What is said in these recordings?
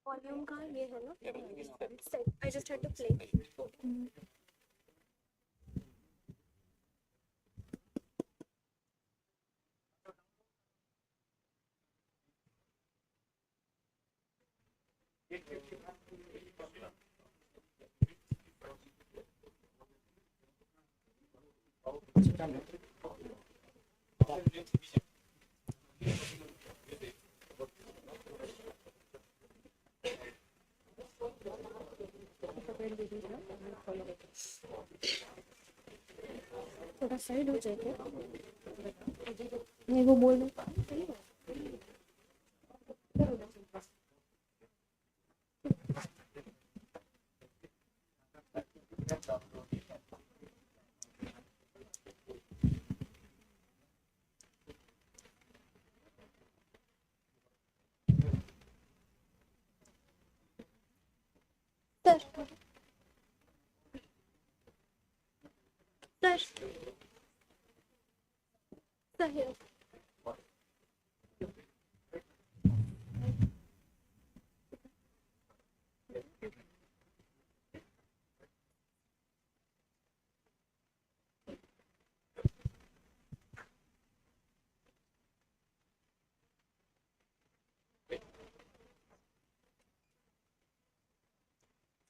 Volume का ये है ना set, I just had to play. थोड़ा साइड हो जाए क्या? नहीं वो बोल सर सही.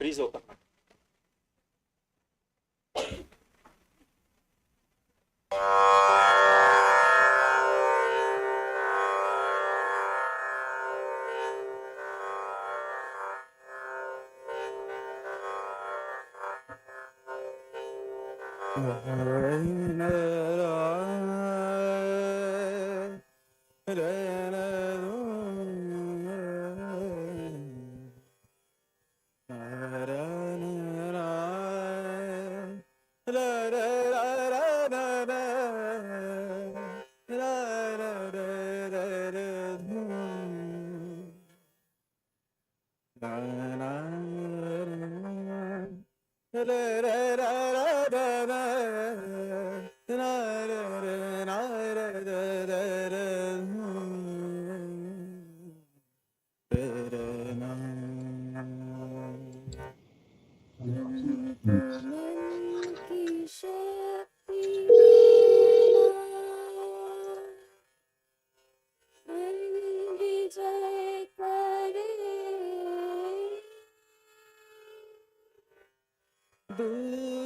फ्रीज होगा.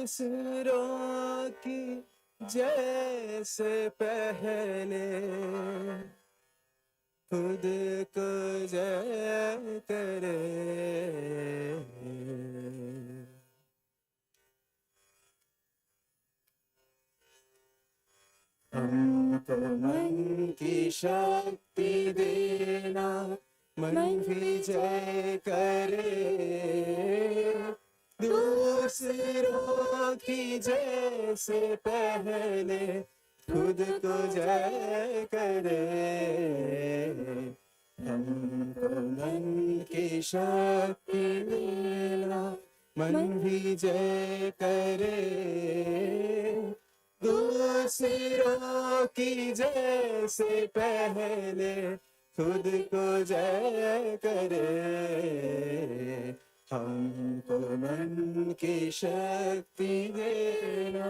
दूसरों की जैसे पहले खुद को जय करे. हमको मन की शक्ति देना, मन विजय करे. दूसरों की जैसे पहले खुद को जय करे. हमको मन की शक्ति देना, मन विजय करे. दूसरों की जैसे पहले खुद को जय करे. हमको मन की शक्ति देना.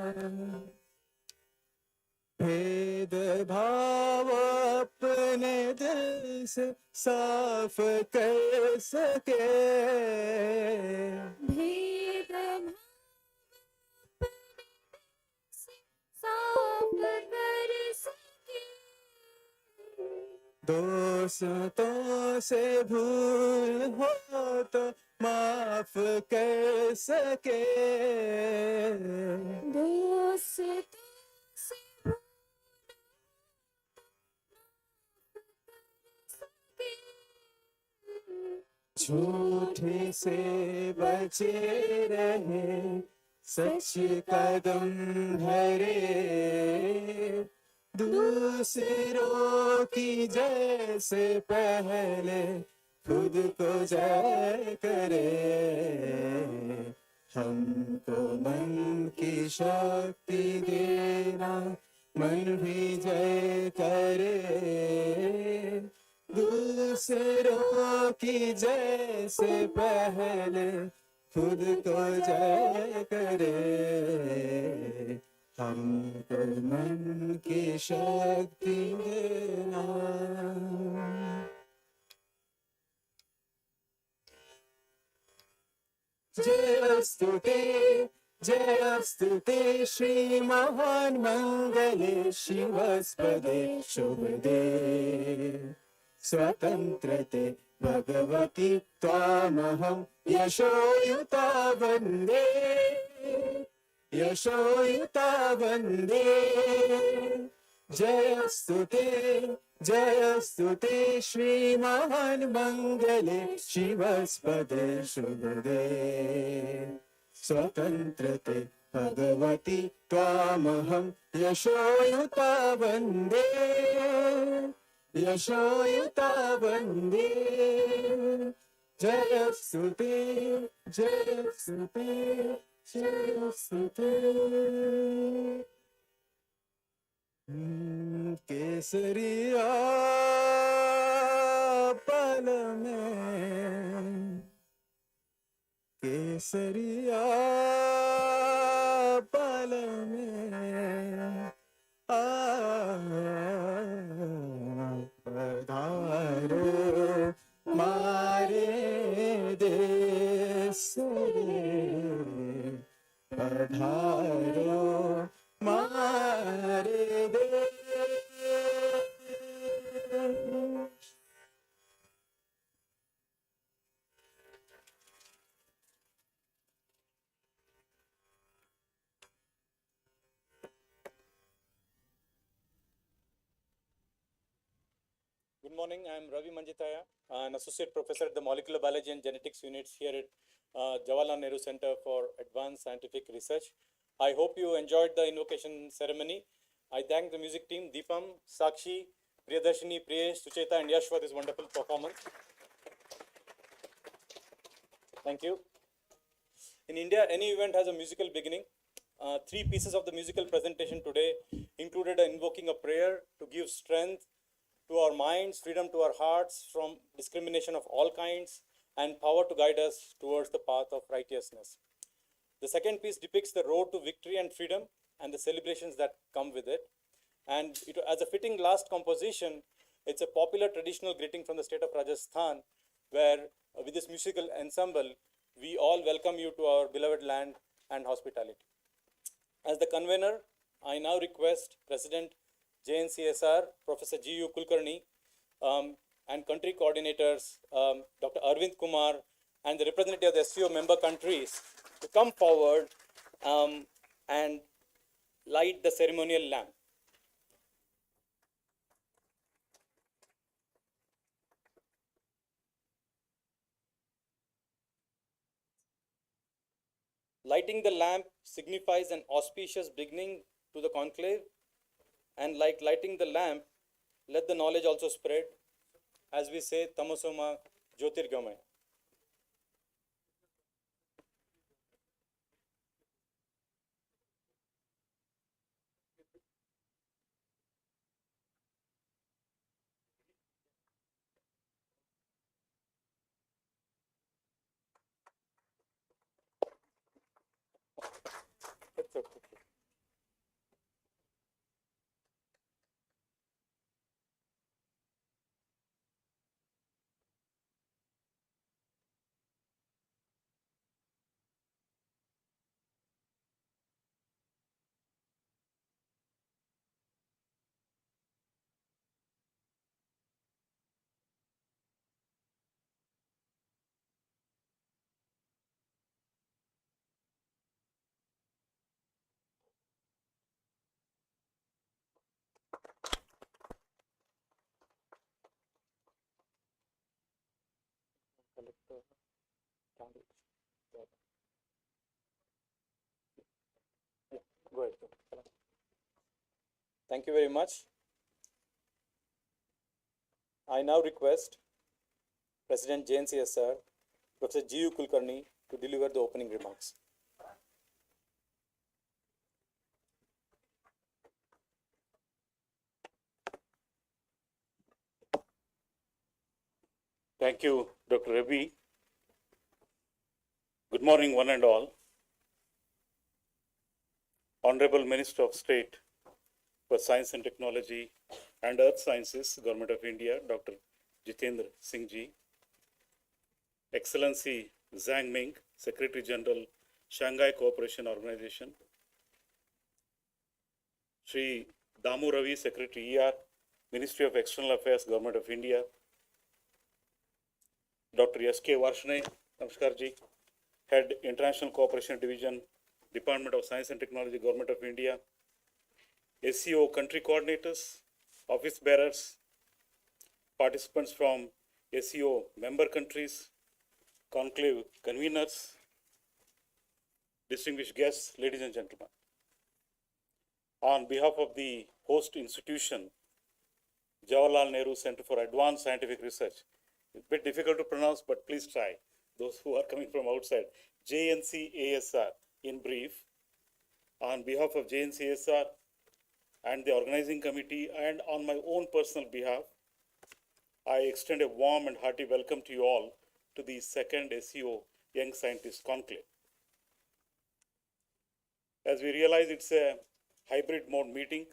भेद भाव अपने दिल से साफ कर सके. भेद भाव साफ कर सके. दोस्तों से भूल हो तो माफ कर सके. दोस्तों से झूठे से बचे रहे, सच कदम धरे. दूसरों की जैसे पहले खुद को जय करे. हमको मन की शक्ति देना, मन भी जय करे. दूसरों की जय से पहले खुद को जय करे, हमको मन की शक्ति देना। जयस्तु ते श्री महान मंगले शिवस्पदे शुभदे, स्वतंत्रते भगवती त्वामहं यशोयुता वन्दे, यशोयुता वन्दे। जयस्तु ते श्री महान मंगले शिवस्पदे शुभदे, स्वतंत्रते भगवती त्वामहं यशोयुता वन्दे, यशोयुता वन्दे। जयस्तु ते केसरिया पल में, केसरिया पल में पधारो मारे देश रे, पधारो मारे देश। Good morning, I am Ravi Manjithaya, an associate professor at the Molecular Biology and Genetics units here at Jawaharlal Nehru Center for Advanced Scientific Research. I hope you enjoyed the invocation ceremony. I thank the music team, Deepam, Sakshi, Priyadarshini, Priyesh, Sucheta and Yash for this wonderful performance. Thank you. In India, any event has a musical beginning. Three pieces of the musical presentation today included invoking a prayer to give strength to our minds, freedom to our hearts from discrimination of all kinds, and power to guide us towards the path of righteousness. The second piece depicts the road to victory and freedom and the celebrations that come with it. And as a fitting last composition, it's a popular traditional greeting from the state of Rajasthan, where with this musical ensemble, we all welcome you to our beloved land and hospitality. As the convener, I now request President JNCASR, Professor G.U. Kulkarni, and country coordinators, Dr. Arvind, Kumar, and the representative of the SCO member countries to come forward and light the ceremonial lamp. Lighting the lamp signifies an auspicious beginning to the conclave, and like lighting the lamp, let the knowledge also spread, as we say, tamasoma jyotirgamaya. That's okay. Collect the candles. Yeah, go ahead. Thank you very much. I now request President JNCSR, Professor G.U. Kulkarni, to deliver the opening remarks. Thank you, Dr. Ravi. Good morning, one and all. Honorable Minister of State for Science and Technology and Earth Sciences, Government of India, Dr. Jitendra Singh ji. Excellency Zhang Ming, Secretary General, Shanghai Cooperation Organization. Shri Dammu Ravi, Secretary ER, Ministry of External Affairs, Government of India. Dr. S.K. Varshney, Namaskar ji, Head International Cooperation Division, Department of Science and Technology, Government of India. SCO country coordinators, office bearers, participants from SCO member countries, Conclave conveners, distinguished guests, ladies and gentlemen. On behalf of the host institution, Jawaharlal Nehru Center for Advanced Scientific Research, it's a bit difficult to pronounce, but please try. Those who are coming from outside, JNCASR in brief. On behalf of JNCASR and the organizing committee and on my own personal behalf, I extend a warm and hearty welcome to you all to the second SCO Young Scientist Conclave. As we realize, it's a hybrid mode meeting.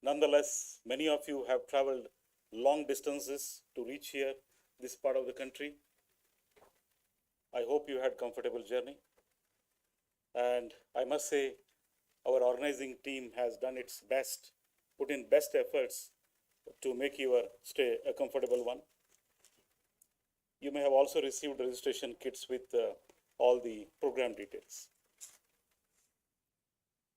Nonetheless, many of you have traveled long distances to reach here, this part of the country. I hope you had comfortable journey. And I must say, our organizing team has done its best, put in best efforts to make your stay a comfortable one. You may have also received registration kits with all the program details.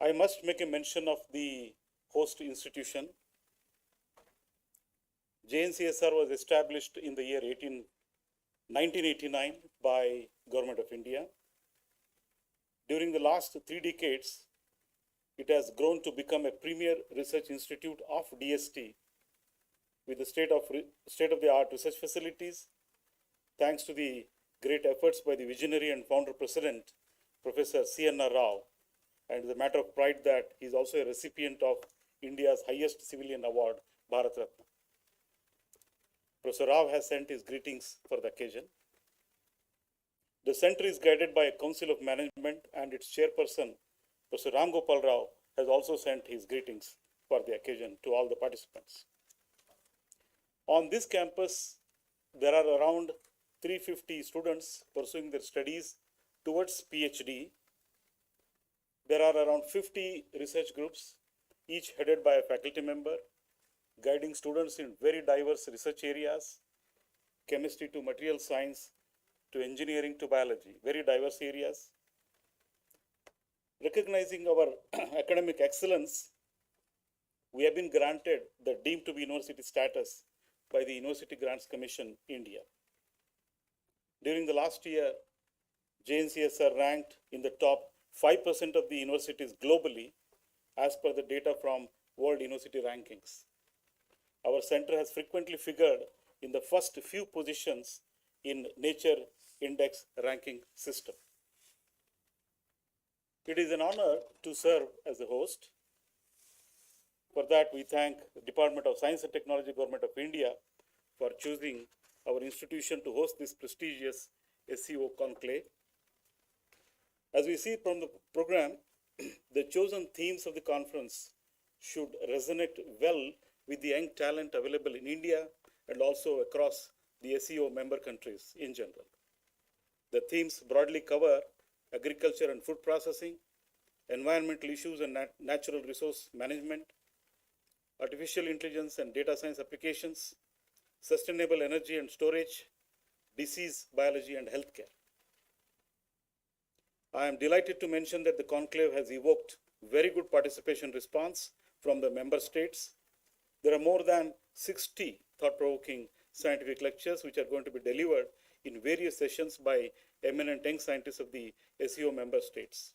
I must make a mention of the host institution. JNCASR was established in the year 1989 by Government of India. During the last 3 decades, it has grown to become a premier research institute of DST with the state-of-the-art research facilities, thanks to the great efforts by the visionary and founder president, Professor C.N.R. Rao, and it's a matter of pride that he is also a recipient of India's highest civilian award, Bharat Ratna. Professor Rao has sent his greetings for the occasion. The center is guided by a council of management, and its chairperson, Professor Ram Gopal Rao, has also sent his greetings for the occasion to all the participants. On this campus, there are around 350 students pursuing their studies towards PhD. There are around 50 research groups, each headed by a faculty member, guiding students in very diverse research areas, chemistry to material science, to engineering to biology, very diverse areas. Recognizing our academic excellence, we have been granted the deemed to be university status by the University Grants Commission, India. During the last year, JNCASR ranked in the top 5% of the universities globally as per the data from World University Rankings. Our center has frequently figured in the first few positions in Nature Index ranking system. It is an honor to serve as a host. For that, we thank the Department of Science and Technology, Government of India, for choosing our institution to host this prestigious SCO conclave. As we see from the program, the chosen themes of the conference should resonate well with the young talent available in India and also across the SCO member countries in general. The themes broadly cover agriculture and food processing, environmental issues and natural resource management, artificial intelligence and data science applications, sustainable energy and storage, disease, biology, and healthcare. I am delighted to mention that the conclave has evoked very good participation response from the member states. There are more than 60 thought-provoking scientific lectures which are going to be delivered in various sessions by eminent young scientists of the SCO member states.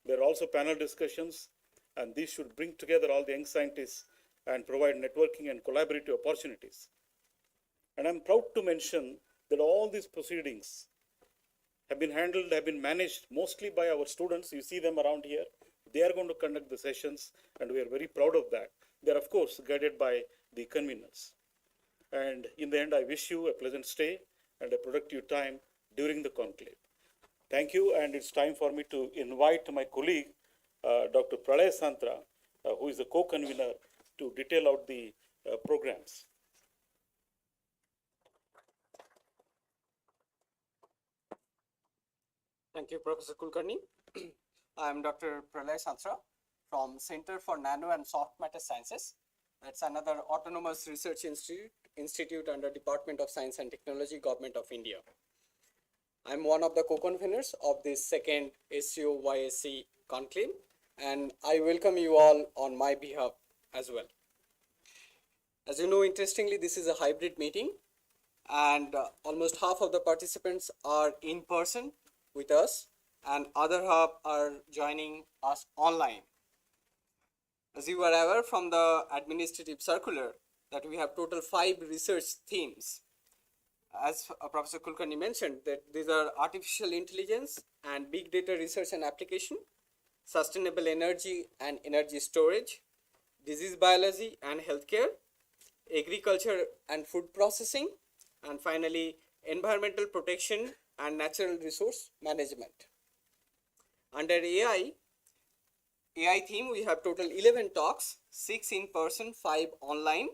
There are also panel discussions, and these should bring together all the young scientists and provide networking and collaborative opportunities. And I'm proud to mention that all these proceedings have been handled, have been managed mostly by our students. You see them around here. They are going to conduct the sessions, and we are very proud of that. They are, of course, guided by the conveners. And in the end, I wish you a pleasant stay and a productive time during the conclave. Thank you, and it's time for me to invite my colleague, Dr. Pralay Santra, who is the co-convener, to detail out the programs. Thank you, Professor Kulkarni. I am Dr. Pralay Santra from Center for Nano and Soft Matter Sciences. That's another autonomous research institute under Department of Science and Technology, Government of India. I'm one of the co-conveners of this second SCO-YSC conclave, and I welcome you all on my behalf as well. As you know, interestingly, this is a hybrid meeting, and almost half of the participants are in person with us, and other half are joining us online. As you are aware from the administrative circular that we have total 5 research themes. As Professor Kulkarni mentioned, that these are artificial intelligence and big data research and application, sustainable energy and energy storage, disease biology and healthcare, agriculture and food processing, and finally environmental protection and natural resource management. Under AI theme, we have total 11 talks, 6 in person, 5 online.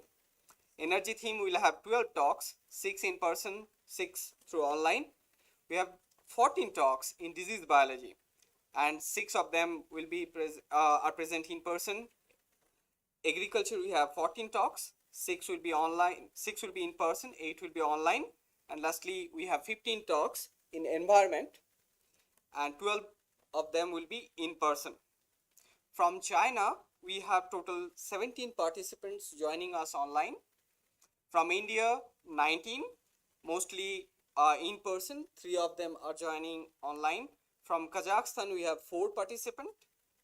Energy theme, we will have 12 talks, 6 in person, 6 through online. We have 14 talks in disease biology, and 6 of them will be are present in person. Agriculture, we have 14 talks, 6 will be online, 6 will be in person, 8 will be online. And lastly, we have 15 talks in environment, and 12 of them will be in person. From China, we have total 17 participants joining us online. From India, 19, mostly in person, 3 of them are joining online. From Kazakhstan, we have 4 participants.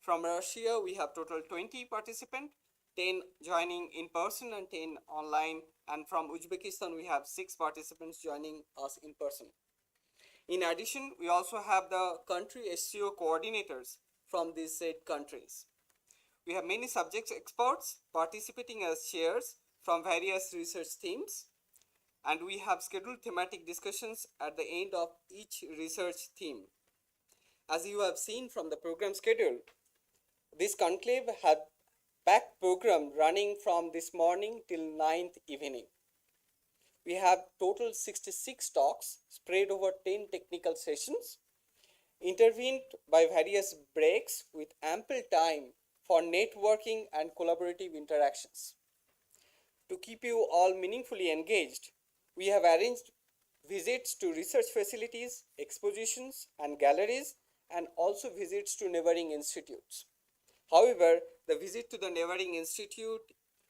From Russia, we have total 20 participants, 10 joining in person and 10 online. And from Uzbekistan, we have 6 participants joining us in person. In addition, we also have the country SCO coordinators from these said countries. We have many subject experts participating as chairs from various research themes, and we have scheduled thematic discussions at the end of each research theme. As you have seen from the program schedule, this conclave had packed program running from this morning till 9th evening. We have total 66 talks spread over 10 technical sessions, intervened by various breaks with ample time for networking and collaborative interactions. To keep you all meaningfully engaged, we have arranged visits to research facilities, expositions and galleries, and also visits to neighboring institutes. However, the visit to the neighboring institute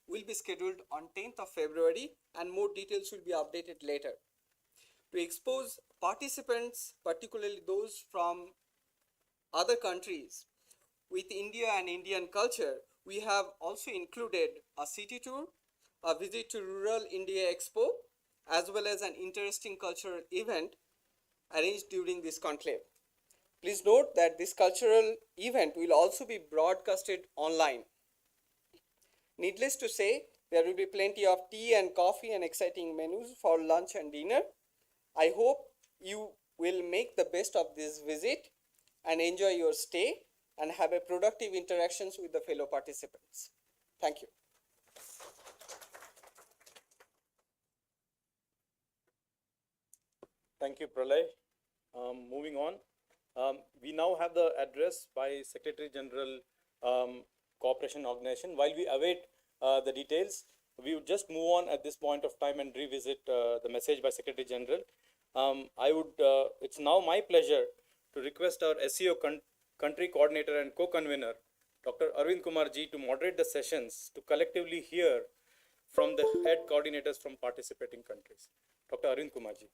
will be scheduled on 10th of February, and more details will be updated later. To expose participants, particularly those from other countries, with India and Indian culture, we have also included a city tour, a visit to Rural India Expo, as well as an interesting cultural event arranged during this conclave. Please note that this cultural event will also be broadcasted online. Needless to say, there will be plenty of tea and coffee and exciting menus for lunch and dinner. I hope you will make the best of this visit and enjoy your stay and have a productive interactions with the fellow participants. Thank you. Thank you, Pralay. Moving on, we now have the address by Secretary General Cooperation Organization. While we await the details, we would just move on at this point of time and revisit the message by Secretary General. It's now my pleasure to request our SCO Country Coordinator and Co-Convenor, Dr. Arvind Kumar ji, to moderate the sessions to collectively hear from the head coordinators from participating countries. Dr. Arvind Kumar ji.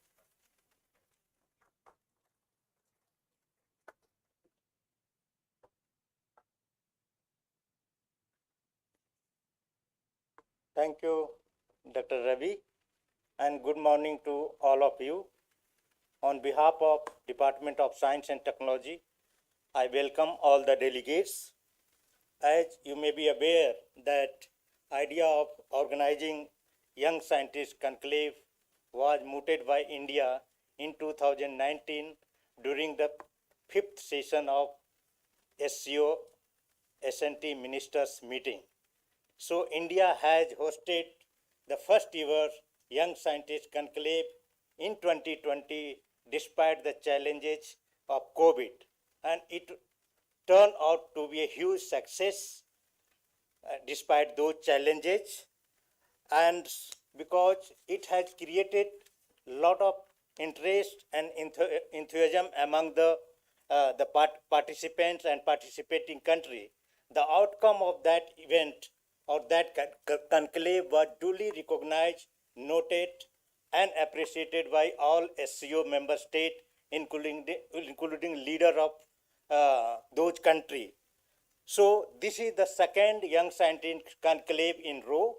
Thank you, Dr. Ravi, and good morning to all of you. On behalf of Department of Science and Technology, I welcome all the delegates. As you may be aware that idea of organizing Young Scientist Conclave was mooted by India in 2019 during the 5th session of SCO-YSC Ministers meeting. So India has hosted the first ever Young Scientist Conclave in 2020 despite the challenges of COVID, and it turned out to be a huge success despite those challenges, and because it has created a lot of interest and enthusiasm among the participants and participating country. The outcome of that event or that conclave was duly recognized, noted, and appreciated by all SCO member states, including leader of those countries. So this is the second Young Scientist Conclave in row.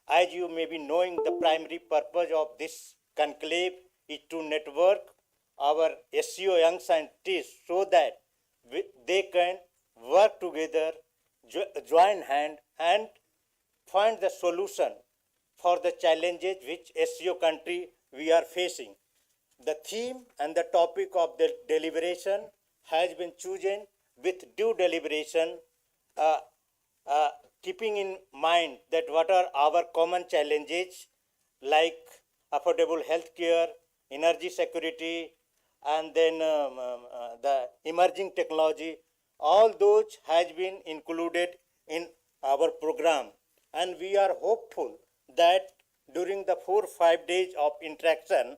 As you may be knowing, the primary purpose of this conclave is to network our SCO young scientists so that they can work together, join hand, and find the solution for the challenges which SCO country we are facing. The theme and the topic of the deliberation has been chosen with due deliberation, keeping in mind that what are our common challenges like affordable health care, energy security, and then the emerging technology. All those has been included in our program, and we are hopeful that during the 4 or 5 days of interaction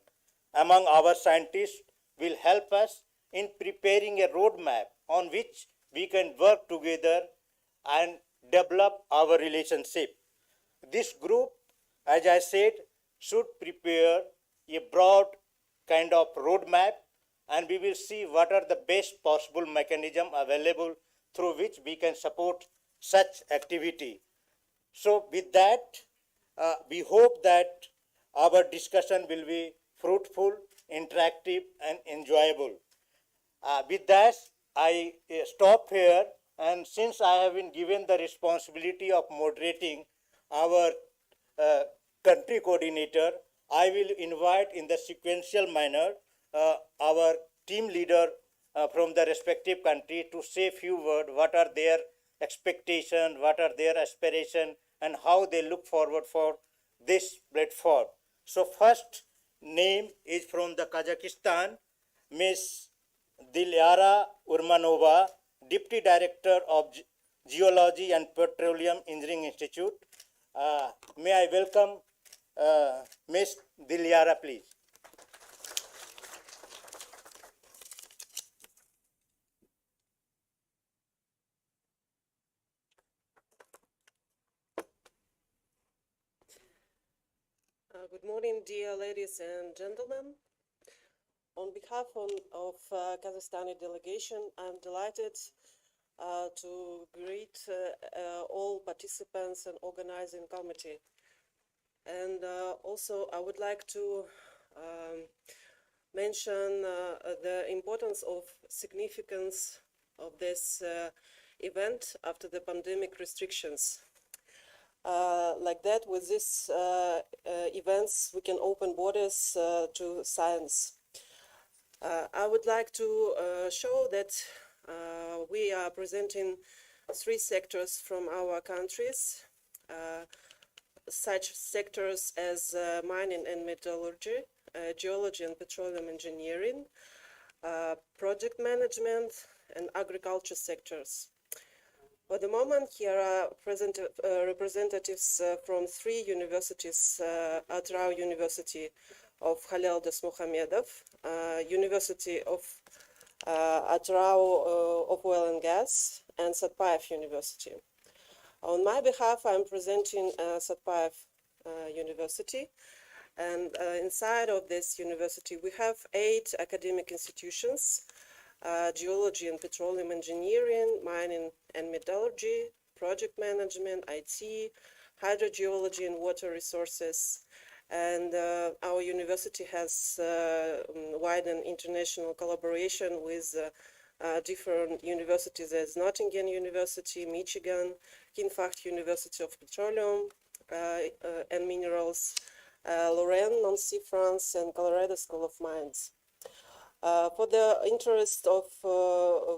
among our scientists will help us in preparing a roadmap on which we can work together and develop our relationship. This group, as I said, should prepare a broad kind of roadmap, and we will see what are the best possible mechanism available through which we can support such activity. So with that, we hope that our discussion will be fruitful, interactive, and enjoyable. With that, I stop here, and since I have been given the responsibility of moderating our country coordinator, I will invite in the sequential manner our team leader from the respective country to say few words, what are their expectations, what are their aspirations, and how they look forward for this platform. So first name is from the Kazakhstan, Ms. Dilyara Urmanova, Deputy Director of Geology and Petroleum Engineering Institute. May I welcome Ms. Dilyara, please. Good morning, dear ladies and gentlemen. On behalf of Kazakhstani delegation, I'm delighted to greet all participants and organizing committee. And also, I would like to mention the importance of significance of this event after the pandemic restrictions. Like that, with these events, we can open borders to science. I would like to show that we are presenting 3 sectors from our countries, such sectors as mining and metallurgy, geology and petroleum engineering, project management, and agriculture sectors. For the moment, here are present representatives from 3 universities: Atrau University of Halil Dasmuhamedov, University of Atrau of Oil and Gas, and Satpayev University. On my behalf, I'm presenting Satpayev University, and inside of this university, we have 8 academic institutions: geology and petroleum engineering, mining and metallurgy, project management, IT, hydrogeology and water resources. And our university has widened international collaboration with different universities as Nottingham University, Michigan, Kinfacht University of Petroleum, and Minerals, Lorraine, Nancy, France, and Colorado School of Mines. For the interest of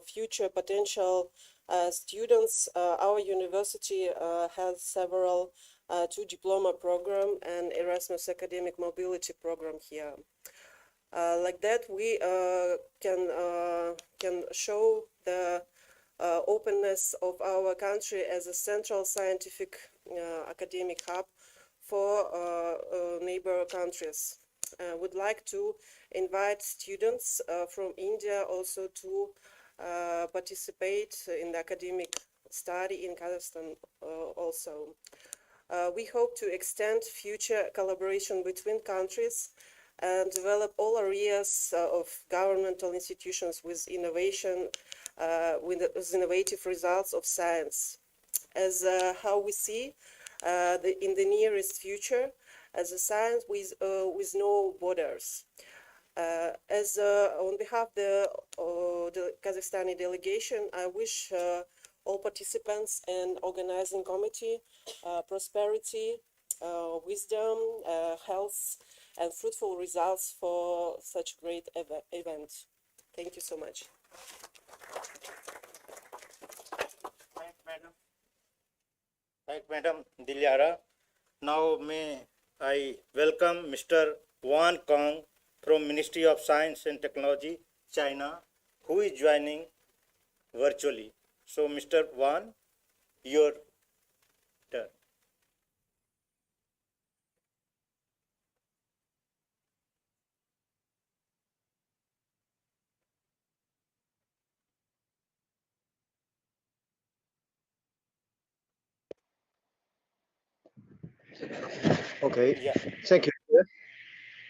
future potential students, our university has several two diploma program and Erasmus academic mobility program here. Like that, we can show the openness of our country as a central scientific academic hub for neighbor countries. Would like to invite students from India also to participate in the academic study in Kazakhstan also. We hope to extend future collaboration between countries and develop all areas of governmental institutions with innovation, with innovative results of science. As how we see in the nearest future, as a science with no borders. As on behalf of the Kazakhstani delegation, I wish all participants and organizing committee prosperity, wisdom, health, and fruitful results for such great event. Thank you so much. Thank Madam. Thank Madam Dilyara. Now may I welcome Mr. Wan Kong from Ministry of Science and Technology, China, who is joining virtually. So Mr. Wan, your turn. Okay, Yeah. thank you.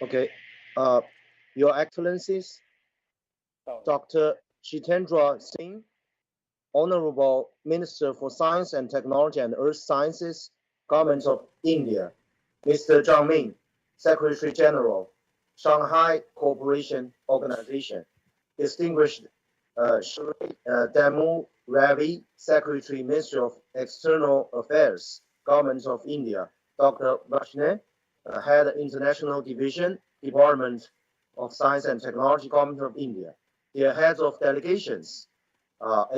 Okay, Your Excellencies, Dr. Jitendra Singh, Honorable Minister for Science and Technology and Earth Sciences, Government of India, Mr. Zhang Ming, Secretary General, Shanghai Cooperation Organization, distinguished Shri Dammu Ravi, Secretary, Ministry of External Affairs, Government of India, Dr. Varshney, Head International Division, Department of Science and Technology, Government of India, dear heads of delegations,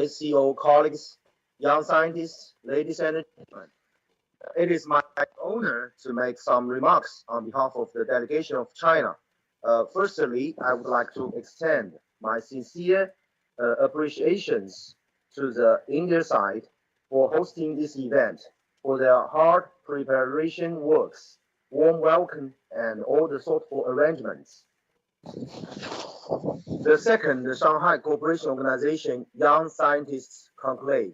SCO colleagues, young scientists, ladies and gentlemen. It is my honor to make some remarks on behalf of the delegation of China. Firstly, I would like to extend my sincere appreciations to the India side for hosting this event, for their hard preparation works, warm welcome, and all the thoughtful arrangements. The second, the Shanghai Cooperation Organization Young Scientists Conclave,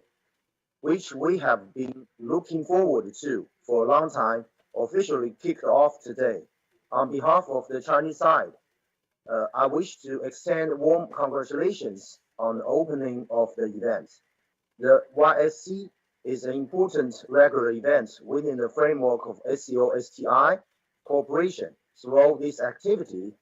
which we have been looking forward to for a long time, officially kicked off today. On behalf of the Chinese side, I wish to extend warm congratulations on the opening of the event. The YSC is an important regular event within the framework of SCO-YSC cooperation. Through this activity,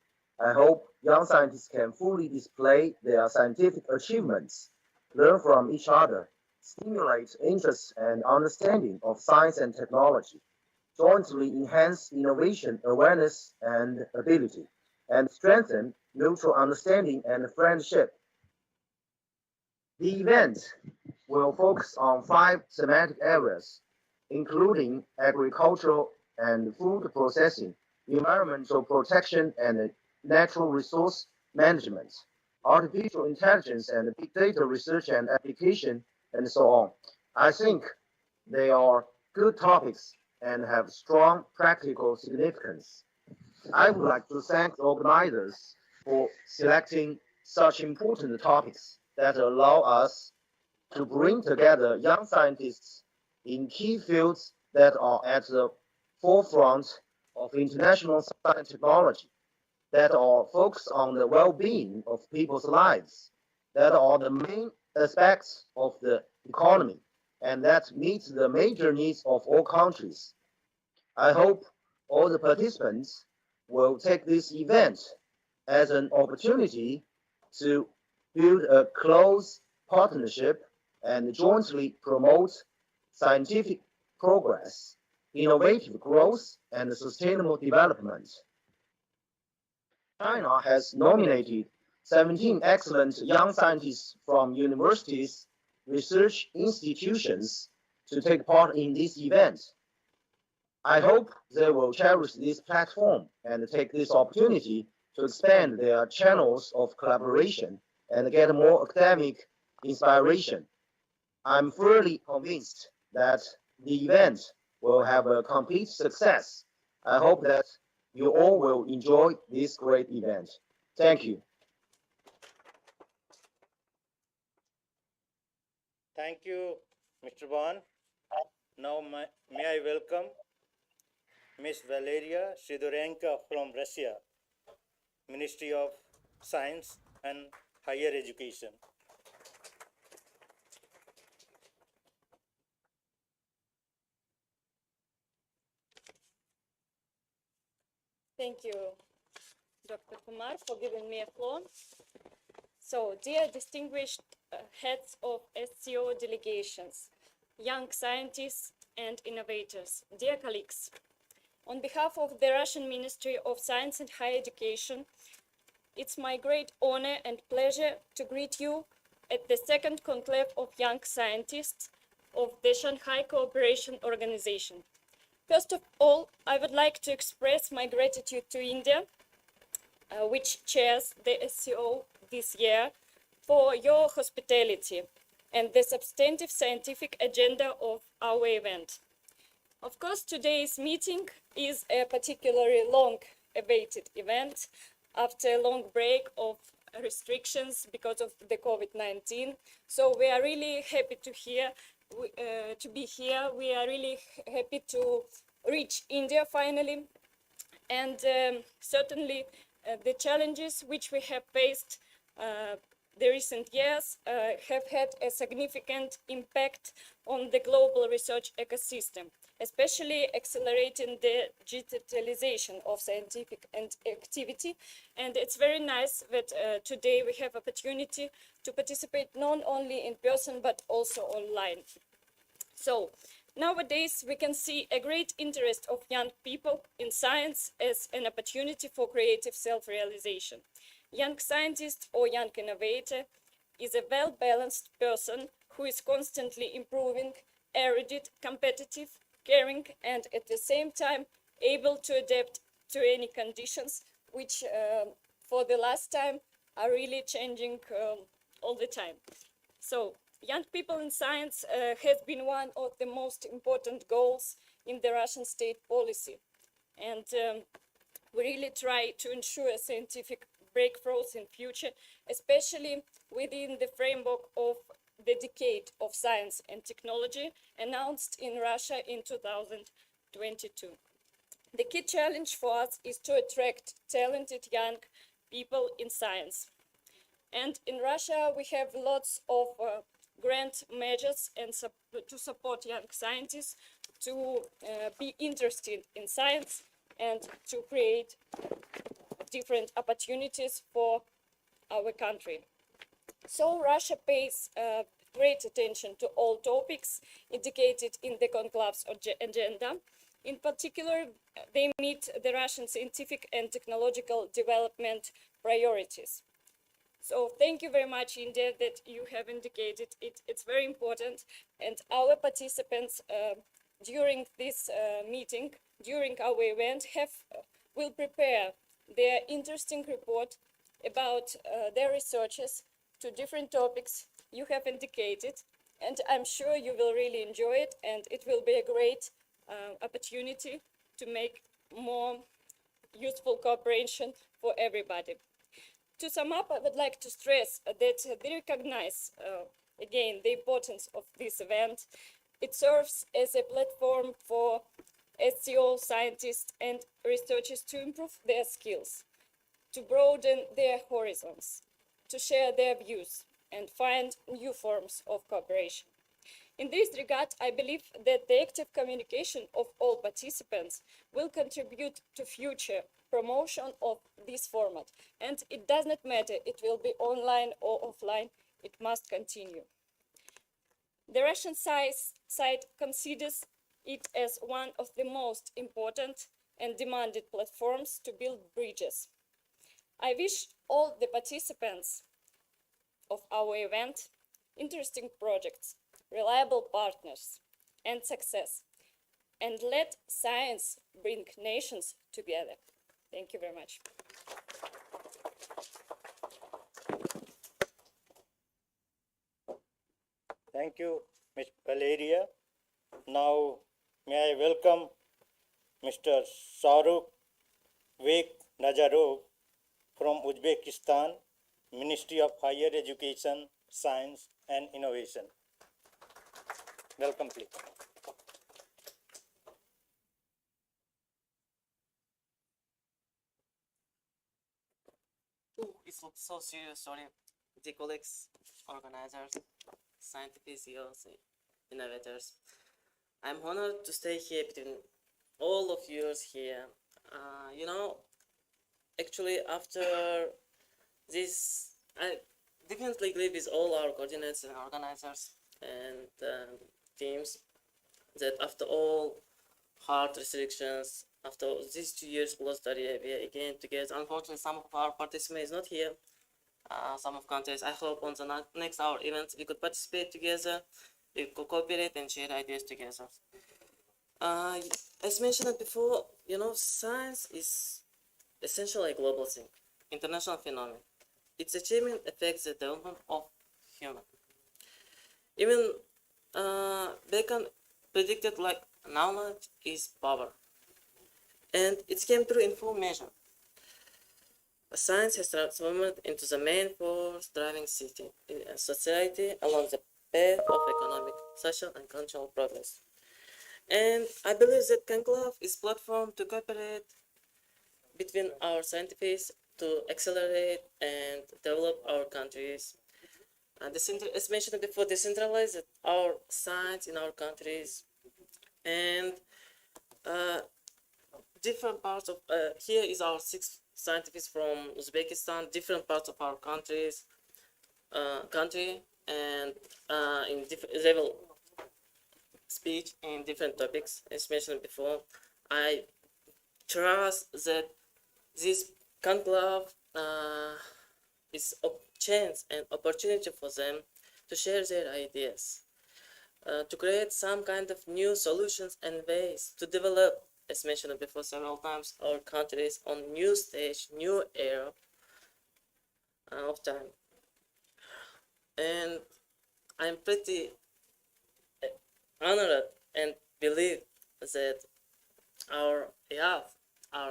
I hope young scientists can fully display their scientific achievements, learn from each other, stimulate interest and understanding of science and technology, jointly enhance innovation, awareness, and ability, and strengthen mutual understanding and friendship. The event will focus on 5 thematic areas, including agricultural and food processing, environmental protection and natural resource management, artificial intelligence and big data research and application, and so on. I think they are good topics and have strong practical significance. I would like to thank the organizers for selecting such important topics that allow us to bring together young scientists in key fields that are at the forefront of international science and technology, that are focused on the well-being of people's lives, that are the main aspects of the economy, and that meet the major needs of all countries. I hope all the participants will take this event as an opportunity to build a close partnership and jointly promote scientific progress innovative growth and sustainable development. China has nominated 17 excellent young scientists from universities, research institutions to take part in this event. I hope they will cherish this platform and take this opportunity to expand their channels of collaboration and get more academic inspiration. I'm fully convinced that the event will have a complete success. I hope that you all will enjoy this great event. Thank you. Thank you, Mr. Bhan. Now may I welcome Ms. Valeria Sidorenko from Russia, Ministry of Science and Higher Education. Thank you, Dr. Kumar, for giving me a floor. So, dear distinguished heads of SCO delegations, young scientists and innovators, dear colleagues, on behalf of the Russian Ministry of Science and Higher Education, it's my great honor and pleasure to greet you at the second conclave of young scientists of the Shanghai Cooperation Organization. First of all, I would like to express my gratitude to India, which chairs the SCO this year, for your hospitality and the substantive scientific agenda of our event. Of course, today's meeting is a particularly long-awaited event after a long break of restrictions because of the COVID-19. So we are really happy to be here. We are really happy to reach India finally. And certainly the challenges which we have faced the recent years have had a significant impact on the global research ecosystem, especially accelerating the digitalization of scientific activity. And it's very nice that today we have opportunity to participate not only in person, but also online. So nowadays we can see a great interest of young people in science as an opportunity for creative self-realization. Young scientist or young innovator is a well-balanced person who is constantly improving, erudite, competitive, caring, and at the same time able to adapt to any conditions which for the last time are really changing all the time. So young people in science has been one of the most important goals in the Russian state policy. And we really try to ensure scientific breakthroughs in future, especially within the framework of the decade of science and technology announced in Russia in 2022. The key challenge for us is to attract talented young people in science. And in Russia, we have lots of grant measures and to support young scientists to be interested in science and to create different opportunities for our country. So Russia pays great attention to all topics indicated in the conclave's agenda. In particular, they meet the Russian scientific and technological development priorities. So thank you very much, India, that you have indicated it. It's very important. And our participants during this meeting, during our event, will prepare their interesting report about their researches to different topics you have indicated. And I'm sure you will really enjoy it, and it will be a great opportunity to make more useful cooperation for everybody. To sum up, I would like to stress that they recognize, again, the importance of this event. It serves as a platform for SCO scientists and researchers to improve their skills, to broaden their horizons, to share their views, and find new forms of cooperation. In this regard, I believe that the active communication of all participants will contribute to future promotion of this format. And it does not matter, it will be online or offline, it must continue. The Russian side considers it as one of the most important and demanded platforms to build bridges. I wish all the participants of our event interesting projects, reliable partners, and success. And let science bring nations together. Thank you very much. Thank you, Ms. Valeria. Now, may I welcome Mr. Shahrukh Vek Nazarov from Uzbekistan, Ministry of Higher Education, Science and Innovation. Welcome, please. Oh, it's so serious, sorry. Dear colleagues, organizers, scientists, CEOs, innovators. I'm honored to stay here between all of you here. You know, actually after this, I definitely agree with all our coordinators and organizers and teams that after all hard restrictions, after these 2 years close study, we are again together. Unfortunately, some of our participants not here. Some of countries. I hope on the next our events we could participate together, we could cooperate and share ideas together. As mentioned before, you know, science is essentially a global thing, international phenomenon. Its achievement affects the development of human. Even Bacon predicted like knowledge is power, and it came through in full measure. Science has transformed into the main force driving society along the path of economic, social, and cultural progress. And I believe that Conclave is a platform to cooperate between our scientists to accelerate and develop our countries. And as mentioned before, decentralize our science in our countries. And different parts of, here is our 6 scientists from Uzbekistan, different parts of our country, and in different level speech in different topics, as mentioned before. I trust that this conclave is a chance and opportunity for them to share their ideas, to create some kind of new solutions and ways to develop, as mentioned before several times, our countries on new stage, new era of time. And I'm pretty honored and believe that our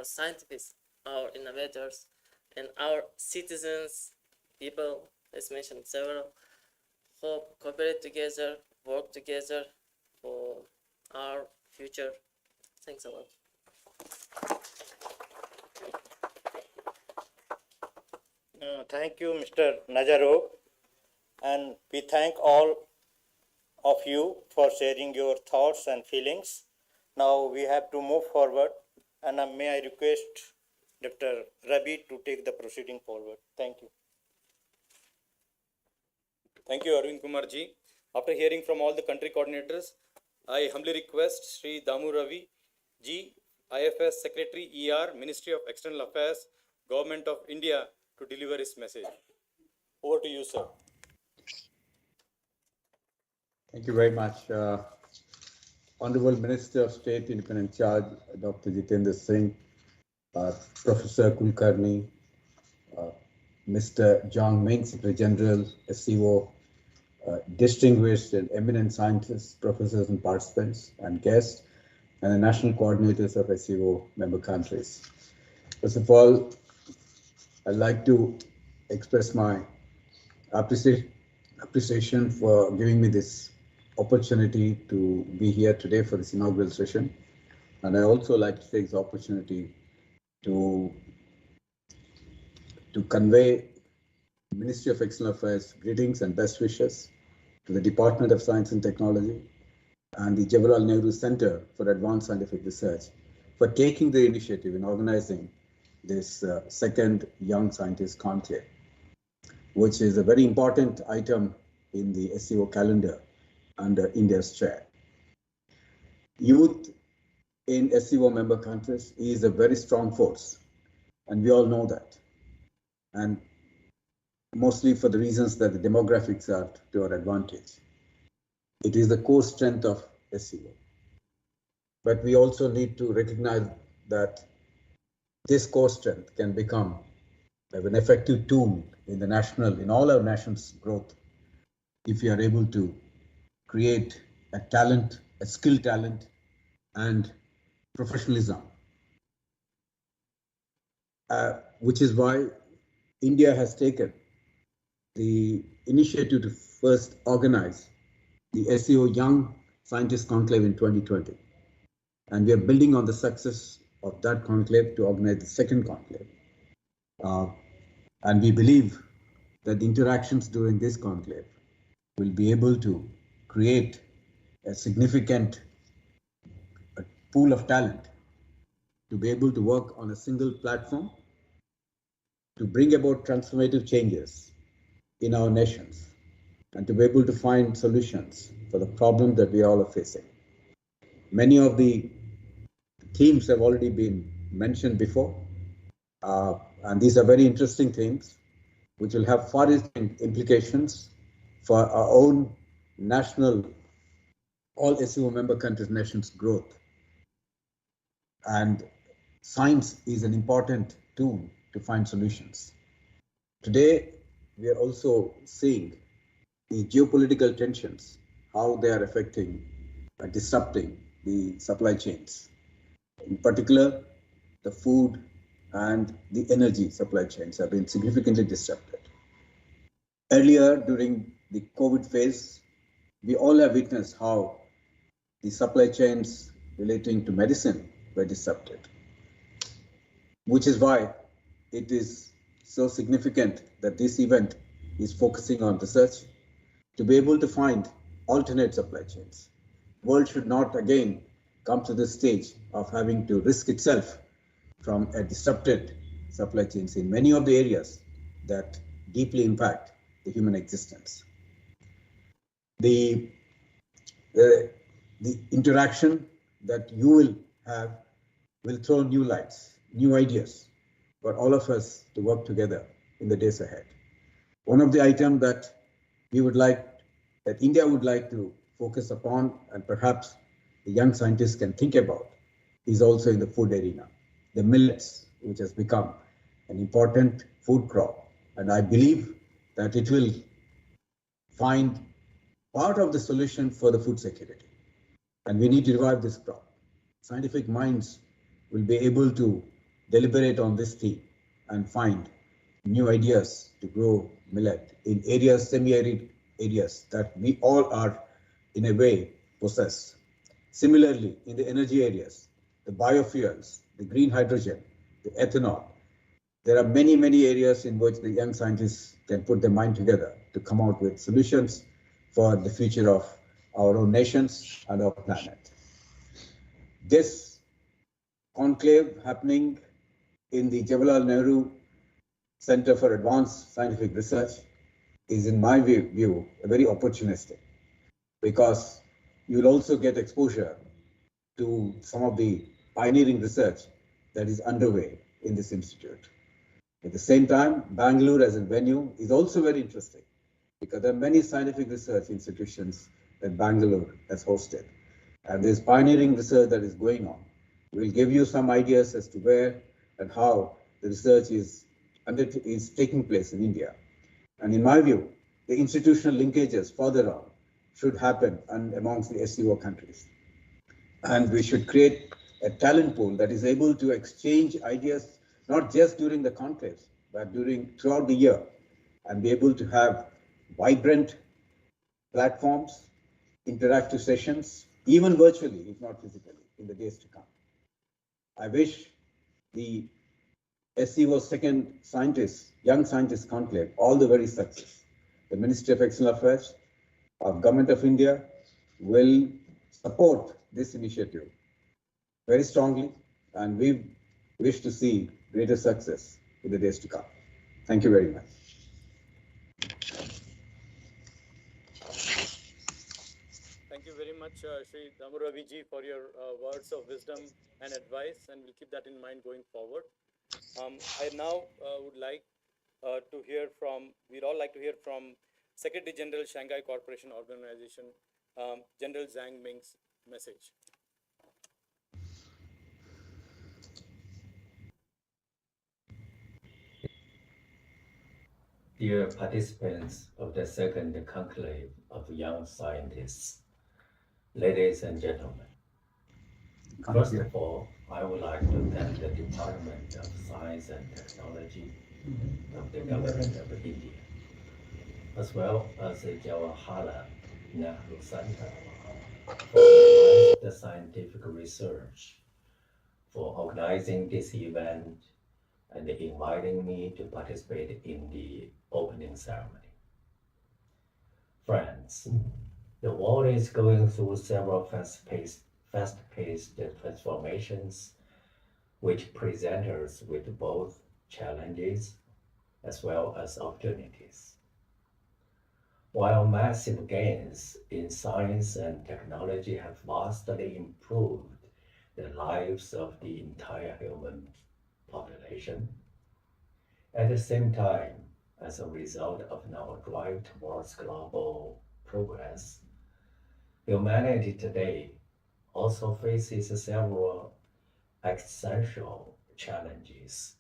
scientists, our innovators, and our citizens, people, as mentioned several, hope cooperate together, work together for our future. Thanks a lot. Thank you, Mr. Nazarov, and we thank all of you for sharing your thoughts and feelings. Now we have to move forward, and may I request Dr. Ravi to take the proceeding forward. Thank you. Thank you, Arvind Kumar ji. After hearing from all the country coordinators, I humbly request Shri Dammu Ravi ji, IFS Secretary ER, Ministry of External Affairs, Government of India, to deliver his message. Over to you, sir. Thank you very much. Honorable Minister of State Independent Charge, Dr. Jitendra Singh, Professor Kulkarni, Mr. John Ming, Secretary General, SCO, distinguished and eminent scientists, professors and participants and guests, and the national coordinators of SCO member countries. First of all, I'd like to express my appreciation for giving me this opportunity to be here today for this inaugural session. And I also like to take this opportunity to convey Ministry of External Affairs greetings and best wishes to the Department of Science and Technology and the Jawaharlal Nehru Center for Advanced Scientific Research for taking the initiative in organizing this second Young Scientist Conclave, which is a very important item in the SCO calendar under India's chair. youth in SCO member countries is a very strong force, and we all know that. And mostly for the reasons that the demographics are to our advantage. It is the core strength of SCO. But we also need to recognize that this core strength can become an effective tool in all our nation's growth if we are able to create a talent, a skilled talent, and professionalism. Which is why India has taken the initiative to first organize the SCO Young Scientist Conclave in 2020. And we are building on the success of that conclave to organize the second conclave. And we believe that the interactions during this conclave will be able to create a significant pool of talent to be able to work on a single platform to bring about transformative changes in our nations and to be able to find solutions for the problem that we all are facing. Many of the themes have already been mentioned before, and these are very interesting themes which will have far-reaching implications for our own national, all SCO member countries' nations' growth. And science is an important tool to find solutions. Today, we are also seeing the geopolitical tensions, how they are affecting and disrupting the supply chains. In particular, the food and the energy supply chains have been significantly disrupted. Earlier, during the COVID phase, we all have witnessed how the supply chains relating to medicine were disrupted, which is why it is so significant that this event is focusing on research to be able to find alternate supply chains. The world should not again come to this stage of having to risk itself from a disrupted supply chains in many of the areas that deeply impact the human existence. The interaction that you will have will throw new lights, new ideas for all of us to work together in the days ahead. One of the items that India would like to focus upon, and perhaps the young scientists can think about, is also in the food arena. The millets, which has become an important food crop, and I believe that it will find part of the solution for the food security. And we need to revive this crop. Scientific minds will be able to deliberate on this theme and find new ideas to grow millet in areas, semi-arid areas that we all are in a way possess. Similarly, in the energy areas, the biofuels, the green hydrogen, the ethanol, there are many, many areas in which the young scientists can put their mind together to come out with solutions for the future of our own nations and our planet. This conclave happening in the Jawaharlal Nehru Center for Advanced Scientific Research is, in my view, very opportunistic, because you'll also get exposure to some of the pioneering research that is underway in this institute. At the same time, Bengaluru as a venue is also very interesting, because there are many scientific research institutions that Bengaluru has hosted. And there's pioneering research that is going on. We'll give you some ideas as to where and how the research is taking place in India. And in my view, the institutional linkages further on should happen amongst the SCO countries. And we should create a talent pool that is able to exchange ideas, not just during the conclaves, but throughout the year, and be able to have vibrant platforms, interactive sessions, even virtually, if not physically, in the days to come. I wish the SCO second young scientist conclave all the very success. The Ministry of External Affairs, of Government of India will support this initiative very strongly, and we wish to see greater success in the days to come. Thank you very much. Thank you very very much, Shri Dammu Ravi ji, for your words of wisdom and advice, and we'll keep that in mind going forward. I now would like to hear from, we'd all like to hear from Secretary General Shanghai Cooperation Organization, General Zhang Ming's message. Dear participants of the second conclave of young scientists, ladies and gentlemen, first of all, I would like to thank the Department of Science and Technology of the Government of India, as well as the Jawaharlal Nehru Center for advanced scientific research, for organizing this event and inviting me to participate in the opening ceremony. Friends, the world is going through several fast-paced transformations, which present us with both challenges as well as opportunities. While massive gains in science and technology have vastly improved the lives of the entire human population, at the same time, as a result of our drive towards global progress, humanity today also faces several existential challenges,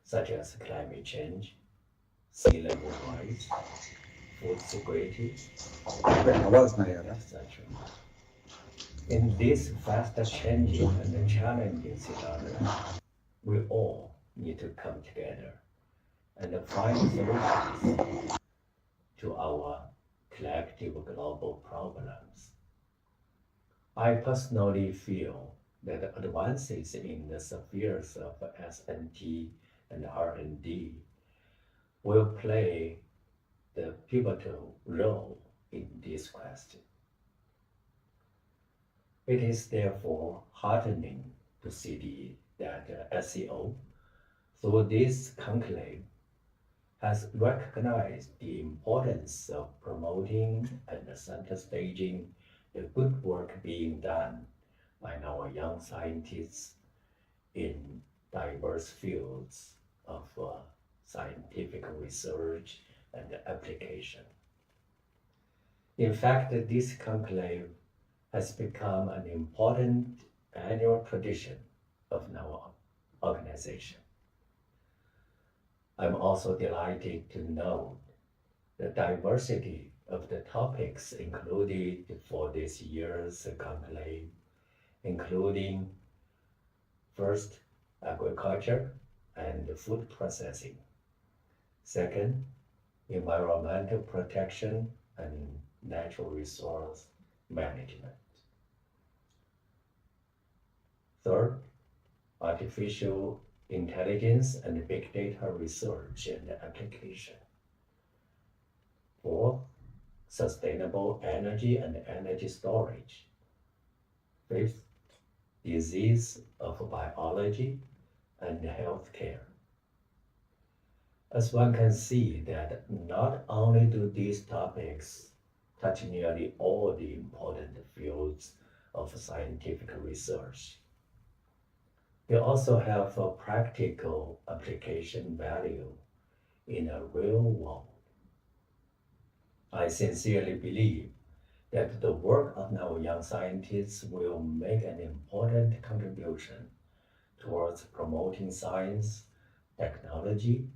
such as climate change, sea level rise, food security, etc. In this fast-changing and challenging scenario, we all need to come together and find solutions to our collective global problems. I personally feel that advances in the spheres of S&T and R&D will play the pivotal role in this question. It is therefore heartening to see that SCO, through this conclave, has recognized the importance of promoting and center staging the good work being done by our young scientists in diverse fields of scientific research and application. In fact, this conclave has become an important annual tradition of our organization. I'm also delighted to note the diversity of the topics included for this year's conclave, including first, agriculture and food processing. Second, environmental protection and natural resource management. Third, artificial intelligence and big data research and application. Fourth, sustainable energy and energy storage. Fifth, disease of biology and healthcare. As one can see that not only do these topics touch nearly all the important fields of scientific research, they also have a practical application value in a real world. I sincerely believe that the work of our young scientists will make an important contribution towards promoting science, technology,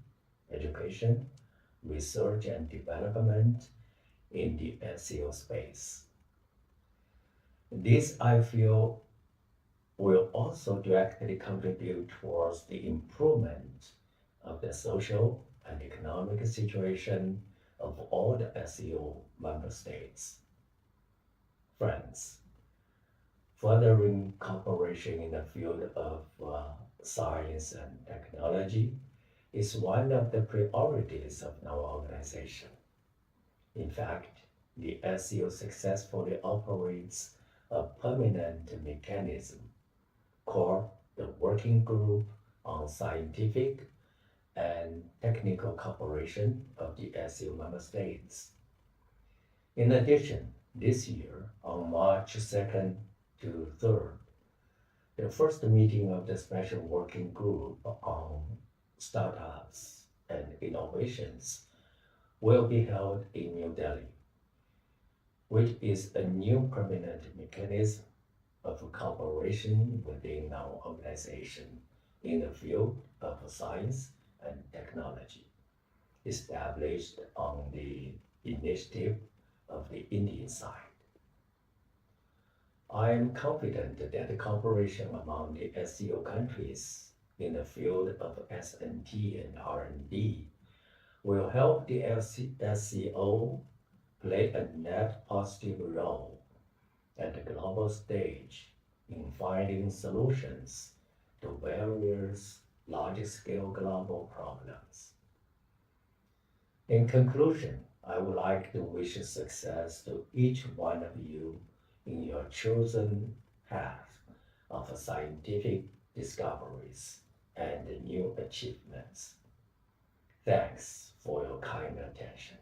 education, research and development in the SCO space. This, I feel, will also directly contribute towards the improvement of the social and economic situation of all the SCO member states. Friends, furthering cooperation in the field of science and technology is one of the priorities of our organization. In fact, the SCO successfully operates a permanent mechanism called the Working Group on Scientific and Technical Cooperation of the SCO member states. In addition, this year on March 2nd to 3rd. The first meeting of the Special Working Group on Startups and Innovations will be held in New Delhi, which is a new permanent mechanism of cooperation within our organization in the field of science and technology, established on the initiative of the Indian side. I am confident that the cooperation among the SCO countries in the field of S&T and R&D will help the SCO play a net positive role at the global stage in finding solutions to various large-scale global problems. In conclusion, I would like to wish success to each one of you in your chosen path of scientific discoveries and new achievements. Thanks for your kind attention.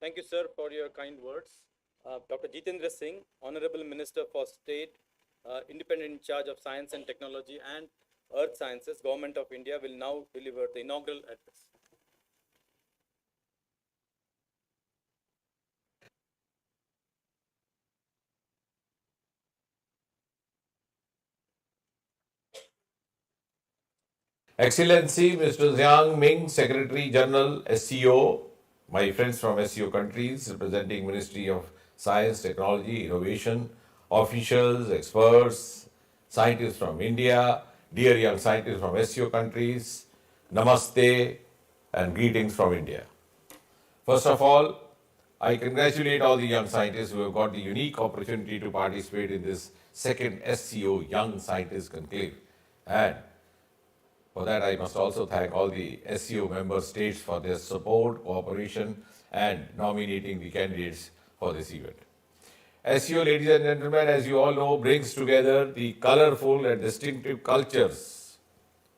Thank you, sir, for your kind words. Dr. Jitendra Singh, Honorable Minister for State, Independent in charge of Science and Technology and Earth Sciences, Government of India, will now deliver the inaugural address. Excellency Mr. Jiang Ming, Secretary General, SCO, my friends from SCO countries representing Ministry of Science, Technology, Innovation, officials, experts, scientists from India, dear young scientists from SCO countries, namaste and greetings from India. First of all, I congratulate all the young scientists who have got the unique opportunity to participate in this second SCO Young Scientist Conclave. And for that, I must also thank all the SCO member states for their support, cooperation, and nominating the candidates for this event. SCO, ladies and gentlemen, as you all know, brings together the colorful and distinctive cultures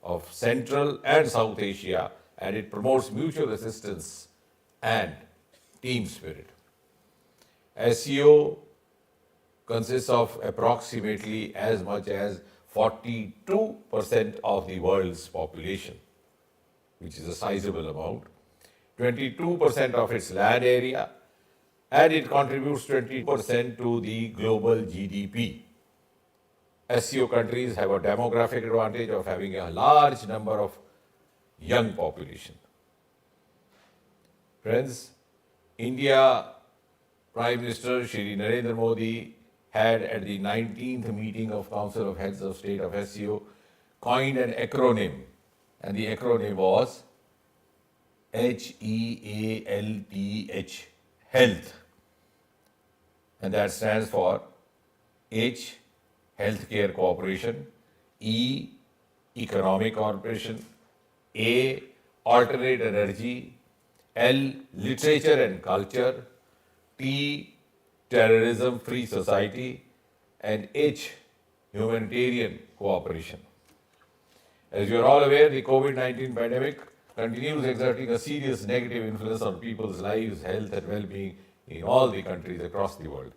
of Central and South Asia, and it promotes mutual assistance and team spirit. SCO consists of approximately as much as 42% of the world's population, which is a sizable amount, 22% of its land area, and it contributes 20% to the global GDP. SCO countries have a demographic advantage of having a large number of young population. Friends, India Prime Minister Shri Narendra Modi had at the 19th meeting of Council of Heads of State of SCO coined an acronym, and the acronym was HEALTH, health, and that stands for H, healthcare cooperation, E, economic cooperation, A, alternate energy, L, literature and culture, T, terrorism-free society, and H, humanitarian cooperation. As you are all aware, the COVID-19 pandemic continues exerting a serious negative influence on people's lives, health, and well-being in all the countries across the world.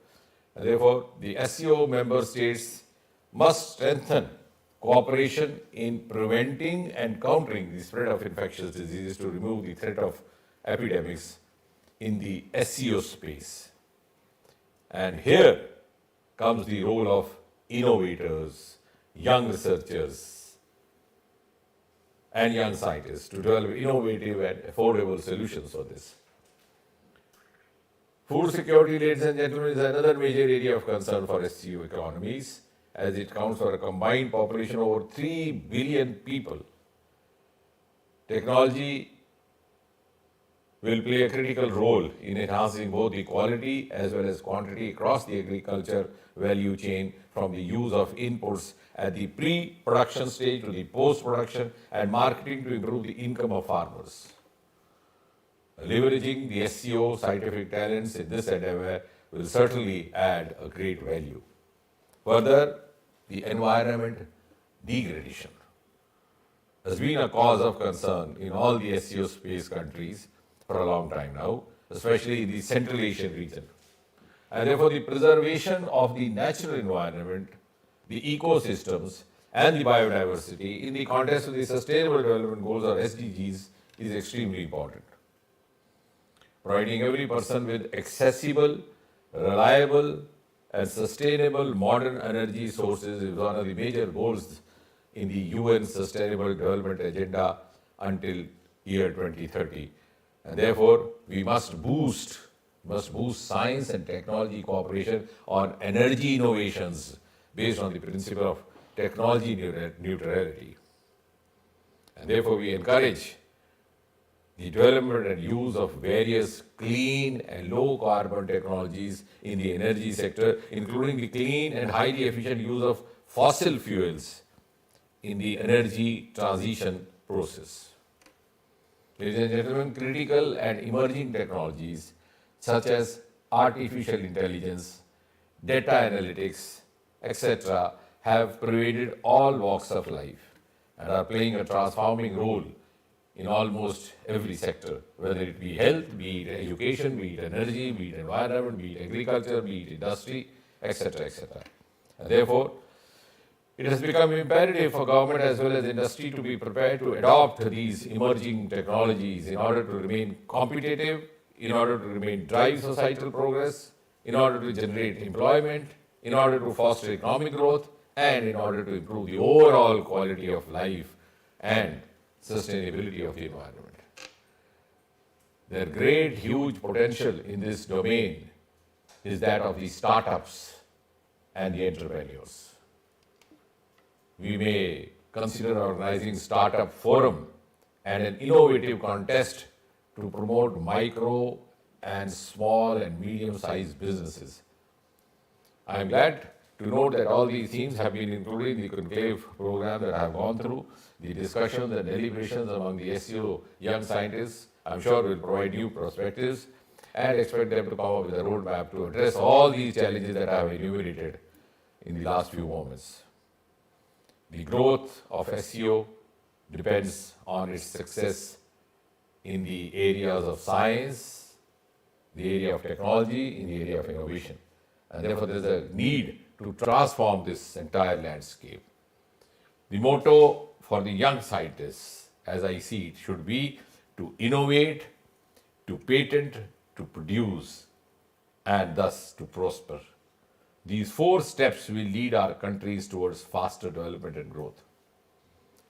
And therefore, the SCO member states must strengthen cooperation in preventing and countering the spread of infectious diseases to remove the threat of epidemics in the SCO space. And here comes the role of innovators, young researchers, and young scientists to develop innovative and affordable solutions for this. Food security, ladies and gentlemen, is another major area of concern for SCO economies, as it counts for a combined population of over 3 billion people. Technology will play a critical role in enhancing both the quality as well as quantity across the agriculture value chain, from the use of inputs at the pre-production stage to the post-production and marketing to improve the income of farmers. Leveraging the SCO scientific talents in this endeavor will certainly add a great value. Further, the environment degradation. has been a cause of concern in all the SCO space countries for a long time now, especially in the Central Asian region. And therefore, the preservation of the natural environment, the ecosystems, and the biodiversity in the context of the Sustainable Development Goals or SDGs is extremely important. Providing every person with accessible, reliable, and sustainable modern energy sources is one of the major goals in the UN Sustainable Development Agenda until year 2030. And therefore, we must boost science and technology cooperation on energy innovations based on the principle of technology neutrality. And therefore, we encourage the development and use of various clean and low carbon technologies in the energy sector, including the clean and highly efficient use of fossil fuels in the energy transition process. Ladies and gentlemen, critical and emerging technologies such as artificial intelligence, data analytics, etc., have pervaded all walks of life and are playing a transforming role in almost every sector, whether it be health, be it education, be it energy, be it environment, be it agriculture, be it industry, etc., etc. And therefore, it has become imperative for government as well as industry to be prepared to adopt these emerging technologies in order to remain competitive, in order to remain drive societal progress, in order to generate employment, in order to foster economic growth, and in order to improve the overall quality of life and sustainability of the environment. Their great, huge potential in this domain is that of the startups and the entrepreneurs. We may consider organizing startup forum and an innovative contest to promote micro and small and medium-sized businesses. I am glad to note that all these themes have been included in the Conclave program that I have gone through. The discussions and deliberations among the SCO young scientists, I'm sure, will provide new perspectives and expect them to come up with a roadmap to address all these challenges that I have enumerated in the last few moments. The growth of SCO depends on its success in the areas of science, the area of technology, in the area of innovation. And therefore, there is a need to transform this entire landscape. The motto for the young scientists, as I see it, should be to innovate, to patent, to produce, and thus to prosper. These 4 steps will lead our countries towards faster development and growth.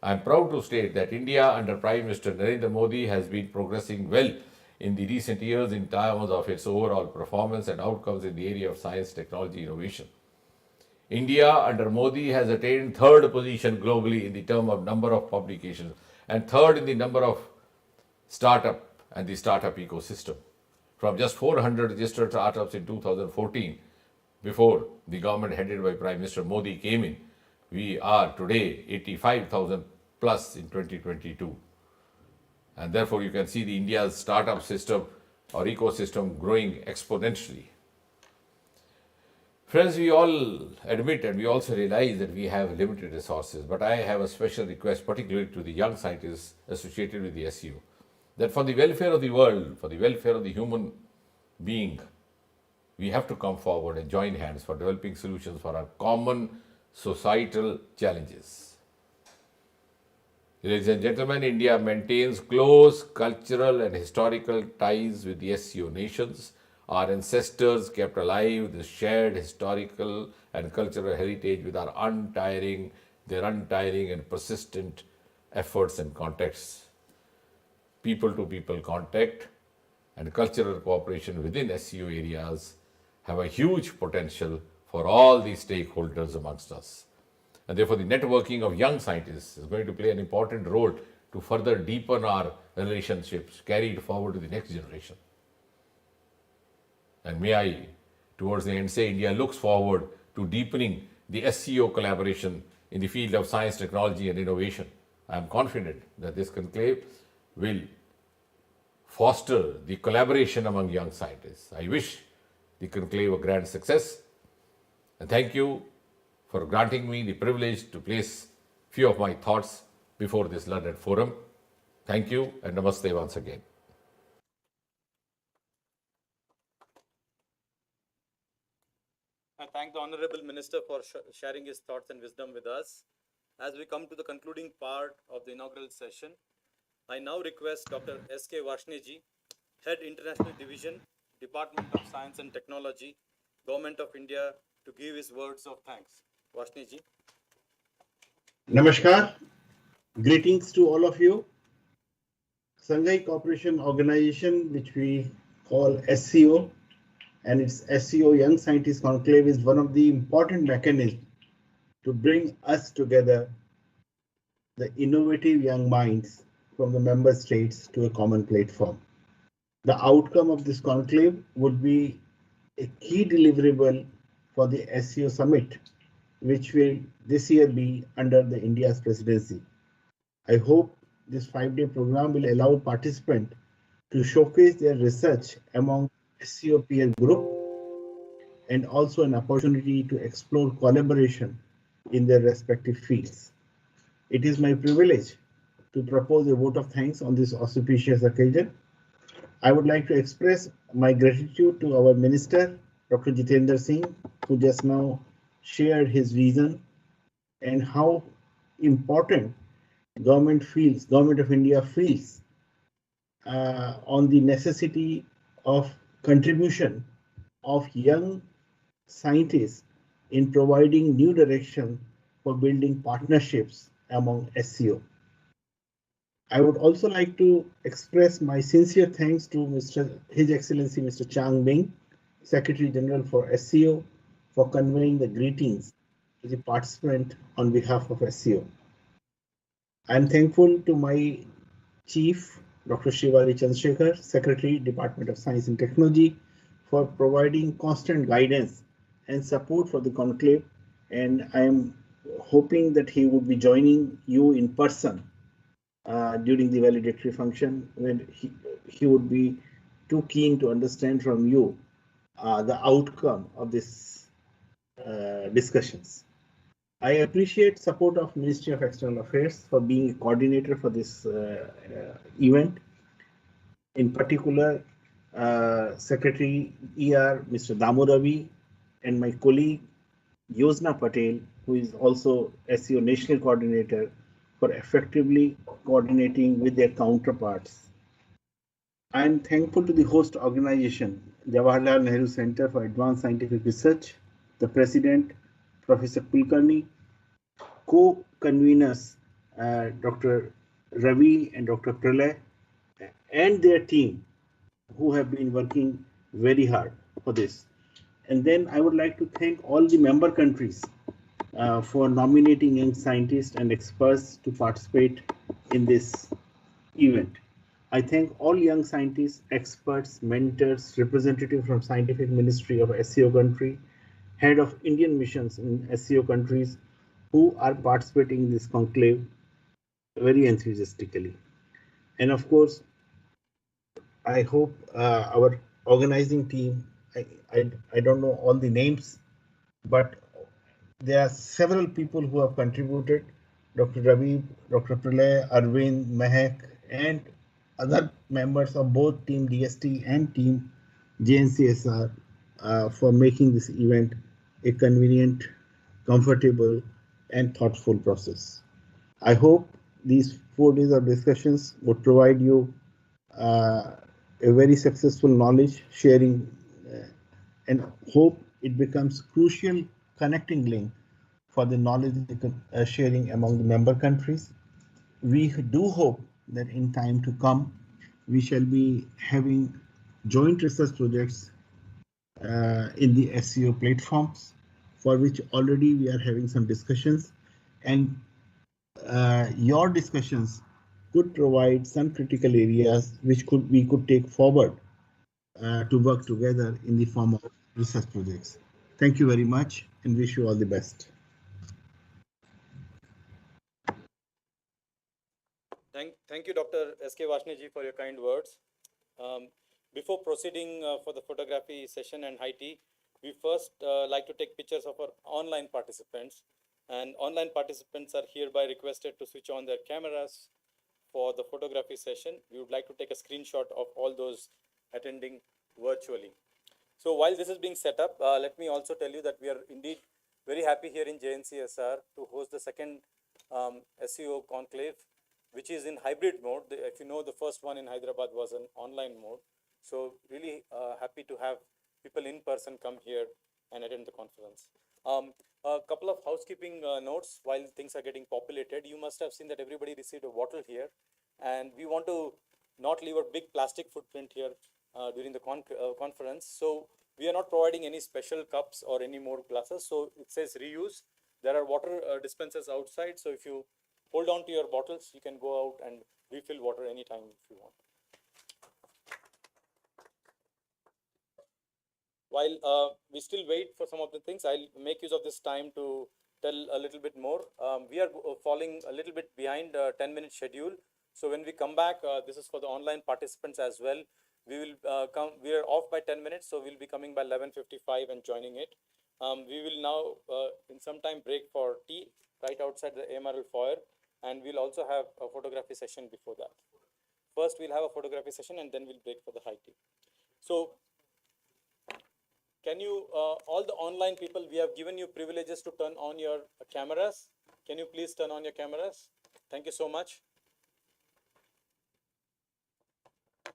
I am proud to state that India under Prime Minister Narendra Modi has been progressing well in the recent years in terms of its overall performance and outcomes in the area of science, technology, innovation. India under Modi has attained 3rd position globally in the term of number of publications and 3rd in the number of startup and the startup ecosystem. From just 400 registered startups in 2014, before the government headed by Prime Minister Modi came in, we are today 85,000 plus in 2022. And therefore, you can see the India's startup system or ecosystem growing exponentially. Friends, we all admit and we also realize that we have limited resources, but I have a special request, particularly to the young scientists associated with the SCO, that for the welfare of the world, for the welfare of the human being, we have to come forward and join hands for developing solutions for our common societal challenges. Ladies and gentlemen, India maintains close cultural and historical ties with the SCO nations. Our ancestors kept alive the shared historical and cultural heritage with their untiring and persistent efforts and contacts. People-to-people contact and cultural cooperation within SCO areas have a huge potential for all the stakeholders amongst us. And therefore, the networking of young scientists is going to play an important role to further deepen our relationships, carry it forward to the next generation. And may I, towards the end, say India looks forward to deepening the SCO collaboration in the field of science, technology, and innovation. I am confident that this conclave will foster the collaboration among young scientists. I wish the conclave a grand success, and thank you for granting me the privilege to place few of my thoughts before this learned forum. Thank you and namaste once again. I thank the Honorable Minister for sharing his thoughts and wisdom with us. As we come to the concluding part of the inaugural session, I now request Dr. S.K. Varshney ji, Head International Division, Department of Science and Technology, Government of India, to give his words of thanks. Varshney ji. Namaskar. Greetings to all of you. Shanghai Cooperation Organization, which we call SCO, and its SCO Young Scientist Conclave is one of the important mechanisms to bring us together, the innovative young minds from the member states, to a common platform. The outcome of this conclave would be a key deliverable for the SCO summit, which will this year be under the India's presidency. I hope this 5-day program will allow participants to showcase their research among SCO peer group and also an opportunity to explore collaboration in their respective fields. It is my privilege to propose a vote of thanks on this auspicious occasion. I would like to express my gratitude to our Minister, Dr. Jitendra Singh, who just now shared his vision and how important Government of India feels on the necessity of contribution of young scientists in providing new direction for building partnerships among SCO. I would also like to express my sincere thanks to His Excellency Mr. Chang Ming, Secretary General for SCO, for conveying the greetings to the participant on behalf of SCO. I am thankful to my Chief, Dr. Shri Chandrasekhar, Secretary, Department of Science and Technology, for providing constant guidance and support for the conclave, and I am hoping that he would be joining you in person during the valedictory function, when he would be too keen to understand from you the outcome of this discussions. I appreciate support of Ministry of External Affairs for being a coordinator for this event. In particular, Secretary ER Mr. Dammu Ravi and my colleague Yosna Patel, who is also SCO National Coordinator, for effectively coordinating with their counterparts. I am thankful to the host organization, Jawaharlal Nehru Center for Advanced Scientific Research, the President, Professor Kulkarni, co-conveners Dr. Ravi and Dr. Pralay, and their team, who have been working very hard for this. And then I would like to thank all the member countries for nominating young scientists and experts to participate in this event. I thank all young scientists, experts, mentors, representatives from Scientific Ministry of SCO country, head of Indian missions in SCO countries, who are participating in this conclave very enthusiastically. And of course, I hope our organizing team, I don't know all the names, but there are several people who have contributed, Dr. Ravi, Dr. Pralay, Arvind, Mehak, and other members of both Team DST and Team JNCASR for making this event a convenient, comfortable, and thoughtful process. I hope these 4 days of discussions would provide you a very successful knowledge sharing and hope it becomes crucial connecting link for the knowledge sharing among the member countries. We do hope that in time to come, we shall be having joint research projects in the SCO platforms, for which already we are having some discussions, and your discussions could provide some critical areas which we could take forward to work together in the form of research projects. Thank you very much and wish you all the best. Thank you, Dr. S.K. Varshney ji, for your kind words. Before proceeding for the photography session and high tea, we first like to take pictures of our online participants. And online participants are hereby requested to switch on their cameras for the photography session. We would like to take a screenshot of all those attending virtually. So while this is being set up, let me also tell you that we are indeed very happy here in JNCASR to host the second SCO conclave, which is in hybrid mode. If you know, the first one in Hyderabad was an online mode. So really happy to have people in person come here and attend the conference. A couple of housekeeping notes while things are getting populated. You must have seen that everybody received a bottle here, and we want to not leave a big plastic footprint here during the conference. So we are not providing any special cups or any more glasses. So it says reuse. There are water dispensers outside. So if you hold on to your bottles, you can go out and refill water anytime if you want. While we still wait for some of the things, I'll make use of this time to tell a little bit more. We are falling a little bit behind 10-minute schedule. So when we come back, this is for the online participants as well. We will we are off by 10 minutes, so we'll be coming by 11:55 and joining it. We will now in some time break for tea right outside the AMRL foyer, and we'll also have a photography session before that. First, we'll have a photography session and then we'll break for the high tea. So can you, all the online people, we have given you privileges to turn on your cameras. Can you please turn on your cameras? Thank you so much.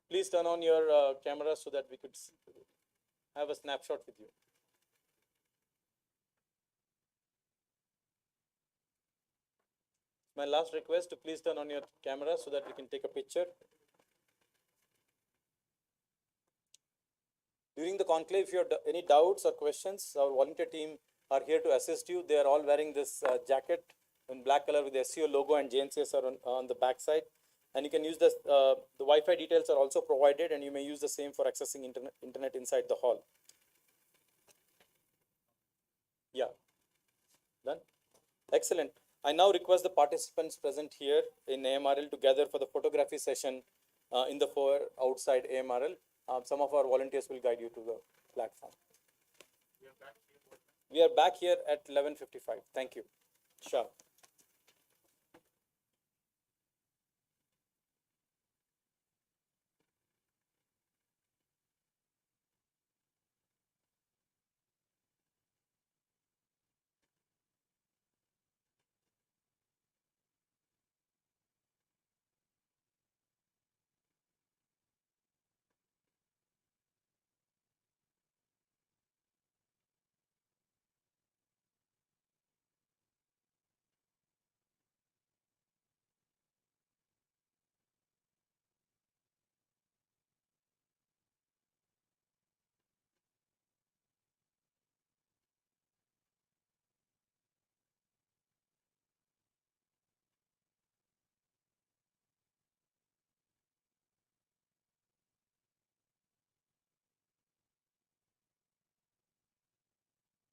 Please turn on your cameras so that we could have a snapshot with you. My last request to please turn on your camera so that we can take a picture. During the conclave, if you have any doubts or questions, our volunteer team are here to assist you. They are all wearing this jacket in black color with the SCO logo and JNCASR on the back side. And you can use this, the Wi-Fi details are also provided, and you may use the same for accessing internet inside the hall. Yeah, done? Excellent. I now request the participants present here in AMRL to gather for the photography session in the foyer outside AMRL. Some of our volunteers will guide you to the platform. We are back here at 11:55. Thank you. Sure.